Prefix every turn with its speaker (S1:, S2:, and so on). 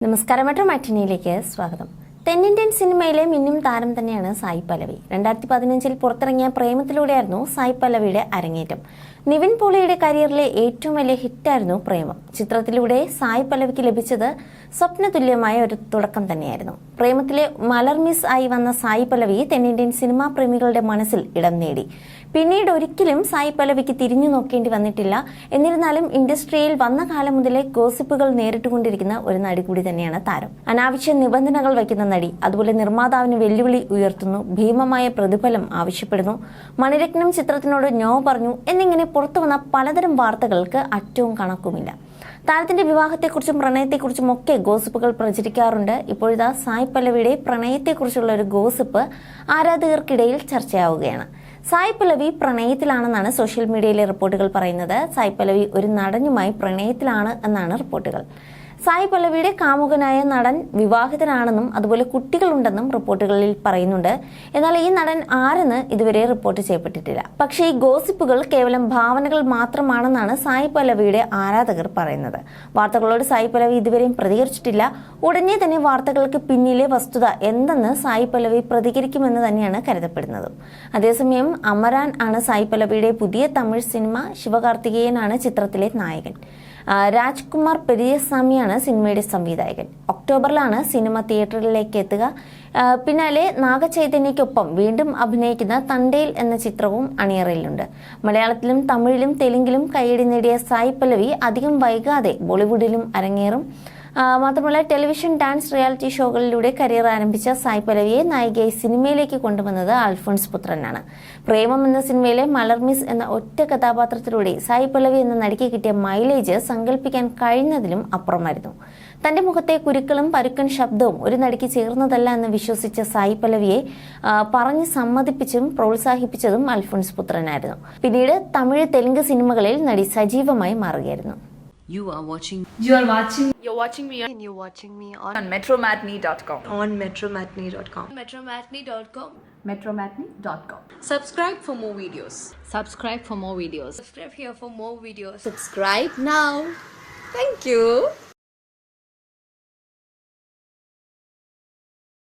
S1: നമസ്കാരം, മെട്രോ മാറ്റിനിയിലേക്ക് സ്വാഗതം. തെന്നിന്ത്യൻ സിനിമയിലെ മിന്നും താരം തന്നെയാണ് സായി പല്ലവി. 2015 പുറത്തിറങ്ങിയ പ്രേമത്തിലൂടെയായിരുന്നു സായി പല്ലവിയുടെ അരങ്ങേറ്റം. നിവിൻ പോളിയുടെ കരിയറിലെ ഏറ്റവും വലിയ ഹിറ്റായിരുന്നു പ്രേമം. ചിത്രത്തിലൂടെ സായി പല്ലവിക്ക് ലഭിച്ചത് സ്വപ്നതുല്യമായ ഒരു തുടക്കം തന്നെയായിരുന്നു. പ്രേമത്തിലെ മലർ മിസ് ആയി വന്ന സായി പല്ലവി തെന്നിന്ത്യൻ സിനിമാ പ്രേമികളുടെ മനസ്സിൽ ഇടം നേടി. പിന്നീട് ഒരിക്കലും സായി പല്ലവിക്ക് തിരിഞ്ഞു നോക്കേണ്ടി വന്നിട്ടില്ല. എന്നിരുന്നാലും ഇൻഡസ്ട്രിയിൽ വന്ന കാലം മുതലേ ഗോസിപ്പുകൾ നേരിട്ടുകൊണ്ടിരിക്കുന്ന ഒരു നടി കൂടി തന്നെയാണ് താരം. അനാവശ്യ നിബന്ധനകൾ വയ്ക്കുന്ന നടി, അതുപോലെ നിർമ്മാതാവിന് വെല്ലുവിളി ഉയർത്തുന്നു, ഭീമമായ പ്രതിഫലം ആവശ്യപ്പെടുന്നു, മണിരത്നം ചിത്രത്തിനോട് നോ പറഞ്ഞു എന്നിങ്ങനെ പുറത്തു വന്ന പലതരം വാർത്തകൾക്ക് അറ്റവും കണക്കുമില്ല. താരത്തിന്റെ വിവാഹത്തെക്കുറിച്ചും പ്രണയത്തെക്കുറിച്ചും ഒക്കെ ഗോസിപ്പുകൾ പ്രചരിക്കാറുണ്ട്. ഇപ്പോഴിതാ സായി പല്ലവിയുടെ പ്രണയത്തെക്കുറിച്ചുള്ള ഒരു ഗോസിപ്പ് ആരാധകർക്കിടയിൽ ചർച്ചയാവുകയാണ്. സായി പല്ലവി പ്രണയത്തിലാണെന്നാണ് സോഷ്യൽ മീഡിയയിലെ റിപ്പോർട്ടുകൾ പറയുന്നത്. സായി പല്ലവി ഒരു നടനുമായി പ്രണയത്തിലാണ് എന്നാണ് റിപ്പോർട്ടുകൾ. സായി പല്ലവിയുടെ കാമുകനായ നടൻ വിവാഹിതനാണെന്നും അതുപോലെ കുട്ടികളുണ്ടെന്നും റിപ്പോർട്ടുകളിൽ പറയുന്നുണ്ട്. എന്നാൽ ഈ നടൻ ആരെന്ന് ഇതുവരെ റിപ്പോർട്ട് ചെയ്യപ്പെട്ടിട്ടില്ല. പക്ഷേ ഈ ഗോസിപ്പുകൾ കേവലം ഭാവനകൾ മാത്രമാണെന്നാണ് സായി പല്ലവിയുടെ ആരാധകർ പറയുന്നത്. വാർത്തകളോട് സായി പല്ലവി ഇതുവരെയും പ്രതികരിച്ചിട്ടില്ല. ഉടനെ തന്നെ വാർത്തകൾക്ക് പിന്നിലെ വസ്തുത എന്തെന്ന് സായി പല്ലവി പ്രതികരിക്കുമെന്ന് തന്നെയാണ് കരുതപ്പെടുന്നത്. അതേസമയം അമരാൻ ആണ് സായി പല്ലവിയുടെ പുതിയ തമിഴ് സിനിമ. ശിവകാർത്തികേയനാണ് ചിത്രത്തിലെ നായകൻ. രാജ്കുമാർ പെരിയസ്വാമിയാണ് സിനിമയുടെ സംവിധായകൻ. ഒക്ടോബറിലാണ് സിനിമ തിയേറ്ററിലേക്ക് എത്തുക. പിന്നാലെ നാഗചൈതന്യയ്ക്കൊപ്പം വീണ്ടും അഭിനയിക്കുന്ന തണ്ടേൽ എന്ന ചിത്രവും അണിയറയിലുണ്ട്. മലയാളത്തിലും തമിഴിലും തെലുങ്കിലും കയ്യടി നേടിയ സായി പല്ലവി അധികം വൈകാതെ ബോളിവുഡിലും അരങ്ങേറും. മാത്രമല്ല, ടെലിവിഷൻ ഡാൻസ് റിയാലിറ്റി ഷോകളിലൂടെ കരിയർ ആരംഭിച്ച സായി പല്ലവിയെ നായികയായി സിനിമയിലേക്ക് കൊണ്ടുവന്നത് അൽഫോൺസ് പുത്രനാണ്. പ്രേമം എന്ന സിനിമയിലെ മലർ മിസ് എന്ന ഒറ്റ കഥാപാത്രത്തിലൂടെ സായി പല്ലവി എന്ന നടിക്ക് കിട്ടിയ മൈലേജ് സങ്കല്പിക്കാൻ കഴിയുന്നതിലും അപ്പുറമായിരുന്നു. തന്റെ മുഖത്തെ കുരുക്കളും പരുക്കൻ ശബ്ദവും ഒരു നടിക്ക് ചേർന്നതല്ല എന്ന് വിശ്വസിച്ച സായി പല്ലവിയെ പറഞ്ഞ് സമ്മതിപ്പിച്ചും പ്രോത്സാഹിപ്പിച്ചതും അൽഫോൺസ് പുത്രനായിരുന്നു. പിന്നീട് തമിഴ്, തെലുങ്ക് സിനിമകളിൽ നടി സജീവമായി മാറുകയായിരുന്നു.
S2: You're watching
S3: me and you're watching me
S2: on metromatney.com.
S3: on metromatney.com.
S2: metromatney.com.
S3: Subscribe for more videos.
S2: Subscribe for more videos.
S3: Subscribe here for more videos.
S2: Subscribe now. Thank you.